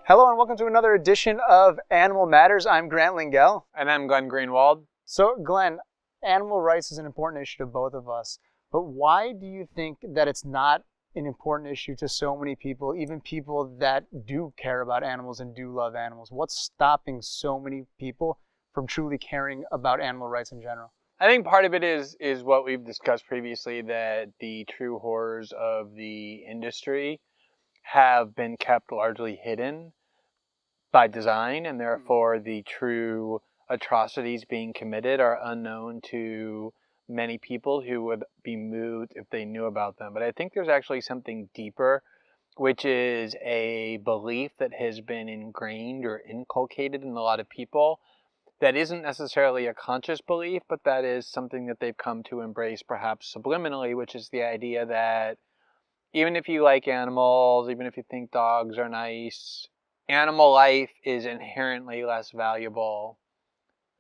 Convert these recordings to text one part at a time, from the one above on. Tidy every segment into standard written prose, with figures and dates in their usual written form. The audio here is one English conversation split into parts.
Hello and welcome to another edition of Animal Matters. I'm Grant Lingel. And I'm Glenn Greenwald. So Glenn, animal rights is an important issue to both of us, but why do you think that it's not an important issue to so many people, even people that do care about animals and do love animals? What's stopping so many people from truly caring about animal rights in general? I think part of it is what we've discussed previously, that the true horrors of the industry have been kept largely hidden by design, and therefore the true atrocities being committed are unknown to many people who would be moved if they knew about them. But I think there's actually something deeper, which is a belief that has been ingrained or inculcated in a lot of people that isn't necessarily a conscious belief, but that is something that they've come to embrace perhaps subliminally, which is the idea that even if you like animals, even if you think dogs are nice, animal life is inherently less valuable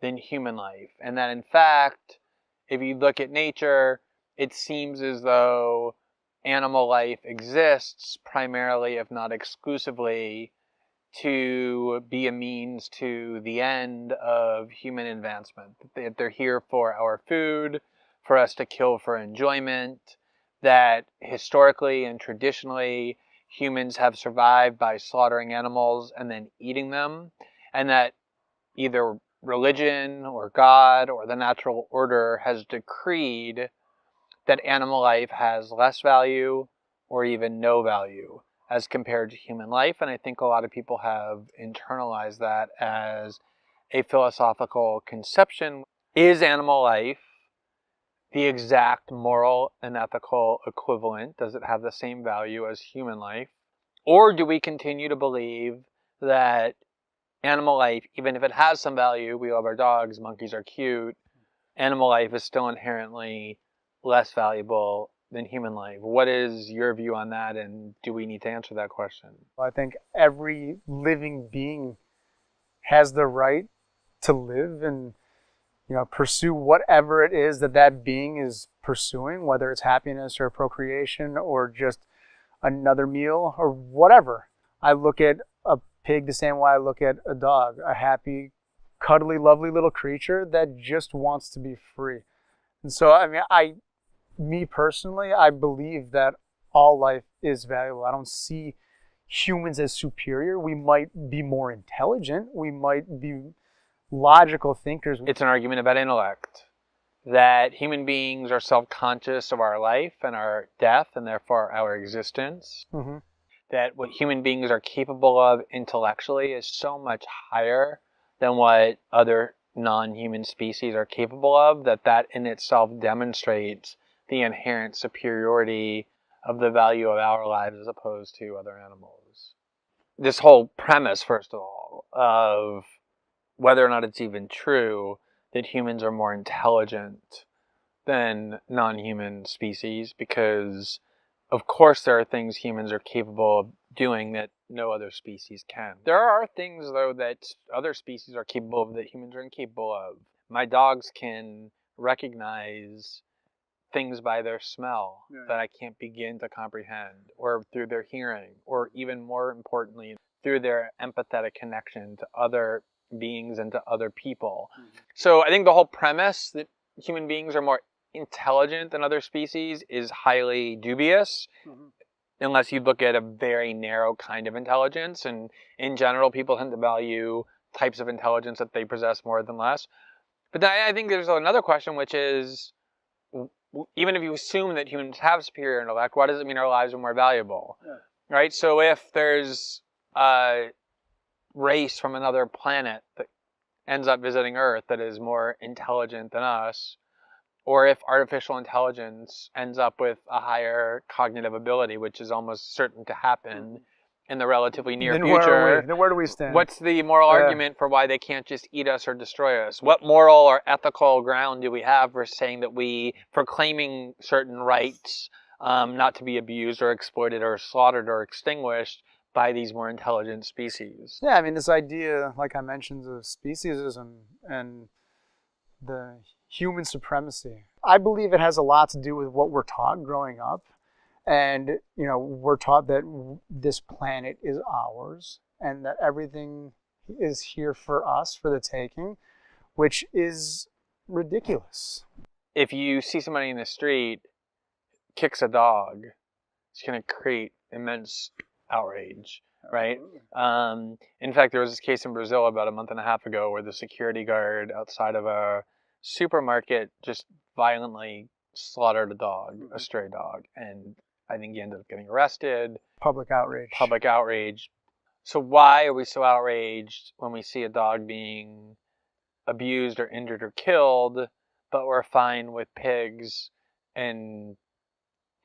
than human life. And that in fact, if you look at nature, it seems as though animal life exists primarily, if not exclusively, to be a means to the end of human advancement. That they're here for our food, for us to kill for enjoyment, that historically and traditionally humans have survived by slaughtering animals and then eating them, and that either religion or God or the natural order has decreed that animal life has less value or even no value as compared to human life. And I think a lot of people have internalized that as a philosophical conception. Is animal life the exact moral and ethical equivalent? Does it have the same value as human life? Or do we continue to believe that animal life, even if it has some value, we love our dogs, monkeys are cute, animal life is still inherently less valuable than human life? What is your view on that, and do we need to answer that question? I think every living being has the right to live and pursue whatever it is that being is pursuing, whether it's happiness or procreation or just another meal or whatever. I look at a pig the same way I look at a dog, a happy, cuddly, lovely little creature that just wants to be free. And so, me personally, I believe that all life is valuable. I don't see humans as superior. We might be more intelligent. We might be logical thinkers. It's an argument about intellect, that human beings are self-conscious of our life and our death and therefore our existence. Mm-hmm. That what human beings are capable of intellectually is so much higher than what other non-human species are capable of, that in itself demonstrates the inherent superiority of the value of our lives as opposed to other animals. This whole premise, first of all, of whether or not it's even true that humans are more intelligent than non-human species, because of course there are things humans are capable of doing that no other species can. There are things, though, that other species are capable of that humans are incapable of. My dogs can recognize things by their smell that I can't begin to comprehend, or through their hearing, or even more importantly, through their empathetic connection to other beings and to other people. Mm-hmm. So I think the whole premise that human beings are more intelligent than other species is highly dubious, unless you look at a very narrow kind of intelligence. And in general, people tend to value types of intelligence that they possess more than less. But I think there's another question, which is, even if you assume that humans have superior intellect, why does it mean our lives are more valuable? Yeah. Right? So if there's a race from another planet that ends up visiting Earth that is more intelligent than us, or if artificial intelligence ends up with a higher cognitive ability, which is almost certain to happen in the relatively near future, then where do we stand? What's the moral argument for why they can't just eat us or destroy us? What moral or ethical ground do we have for saying that for claiming certain rights not to be abused or exploited or slaughtered or extinguished by these more intelligent species? Yeah, this idea, like I mentioned, of speciesism and the human supremacy. I believe it has a lot to do with what we're taught growing up. And, we're taught that this planet is ours and that everything is here for us, for the taking, which is ridiculous. If you see somebody in the street kicks a dog, it's going to create immense outrage, right? In fact, there was this case in Brazil about a month and a half ago where the security guard outside of a supermarket just violently slaughtered a dog, a stray dog, and I think he ended up getting arrested. Public outrage. Public outrage. So why are we so outraged when we see a dog being abused or injured or killed, but we're fine with pigs and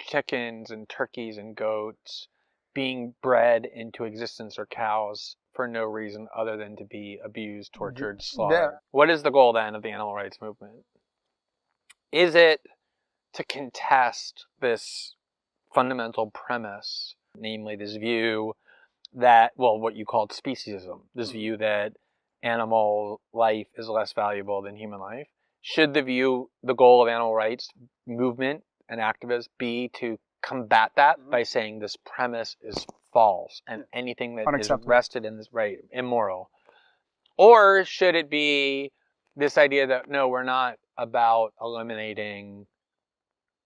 chickens and turkeys and goats being bred into existence, or cows, for no reason other than to be abused, tortured, slaughtered? Yeah. What is the goal then of the animal rights movement? Is it to contest this fundamental premise, namely this view that, well, what you called speciesism, this view that animal life is less valuable than human life? Should the goal of animal rights movement and activists be to combat that by saying this premise is false and anything that is rested in this, right, immoral? Or should it be this idea that, no, we're not about eliminating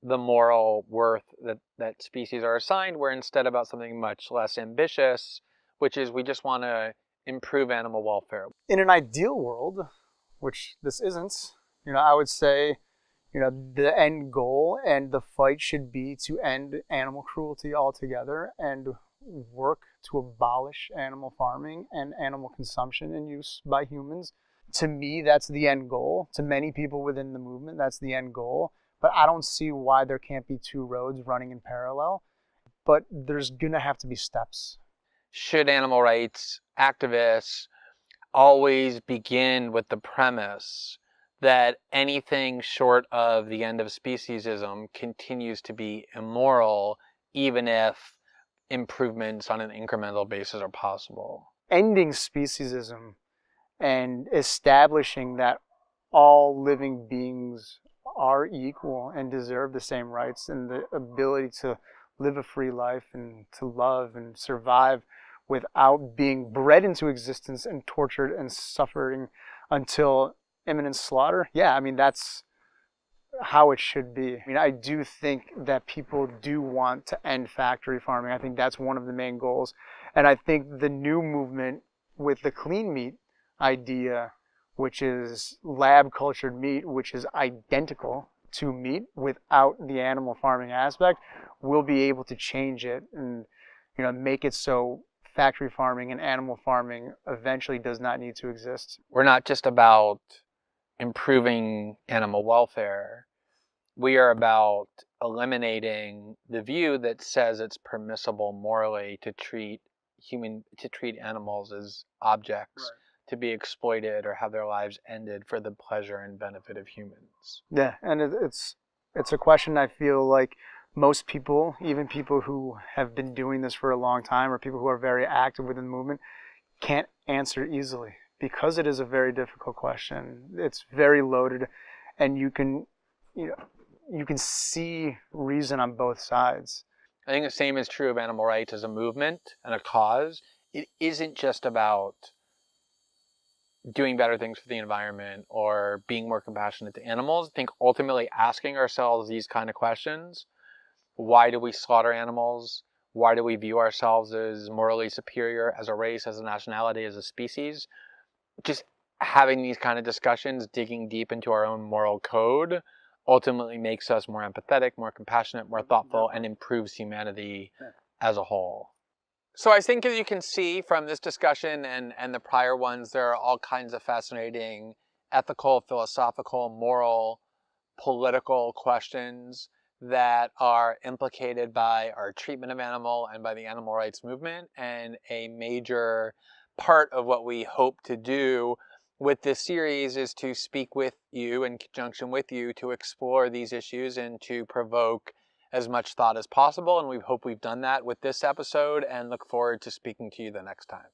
the moral worth that species are assigned, we're instead about something much less ambitious, which is we just want to improve animal welfare? In an ideal world, which this isn't, I would say, the end goal and the fight should be to end animal cruelty altogether and work to abolish animal farming and animal consumption and use by humans. To me, that's the end goal. To many people within the movement, that's the end goal. But I don't see why there can't be two roads running in parallel. But there's going to have to be steps. Should animal rights activists always begin with the premise that anything short of the end of speciesism continues to be immoral, even if improvements on an incremental basis are possible? Ending speciesism and establishing that all living beings are equal and deserve the same rights and the ability to live a free life and to love and survive without being bred into existence and tortured and suffering until imminent slaughter. Yeah, that's how it should be. I do think that people do want to end factory farming. I think that's one of the main goals. And I think the new movement with the clean meat idea, which is lab cultured meat, which is identical to meat without the animal farming aspect, will be able to change it and make it so factory farming and animal farming eventually does not need to exist. We're not just about improving animal welfare. We are about eliminating the view that says it's permissible morally to treat animals as objects, right, to be exploited or have their lives ended for the pleasure and benefit of humans. Yeah, and it's a question I feel like most people, even people who have been doing this for a long time or people who are very active within the movement, can't answer easily because it is a very difficult question. It's very loaded, and you can see reason on both sides. I think the same is true of animal rights as a movement and a cause. It isn't just about doing better things for the environment or being more compassionate to animals. I think ultimately asking ourselves these kind of questions: why do we slaughter animals? Why do we view ourselves as morally superior as a race, as a nationality, as a species? Just having these kind of discussions, digging deep into our own moral code, ultimately makes us more empathetic, more compassionate, more thoughtful, and improves humanity as a whole. So I think, as you can see from this discussion and the prior ones, there are all kinds of fascinating ethical, philosophical, moral, political questions that are implicated by our treatment of animal and by the animal rights movement. And a major part of what we hope to do with this series is to speak with you in conjunction with you to explore these issues and to provoke as much thought as possible. And we hope we've done that with this episode and look forward to speaking to you the next time.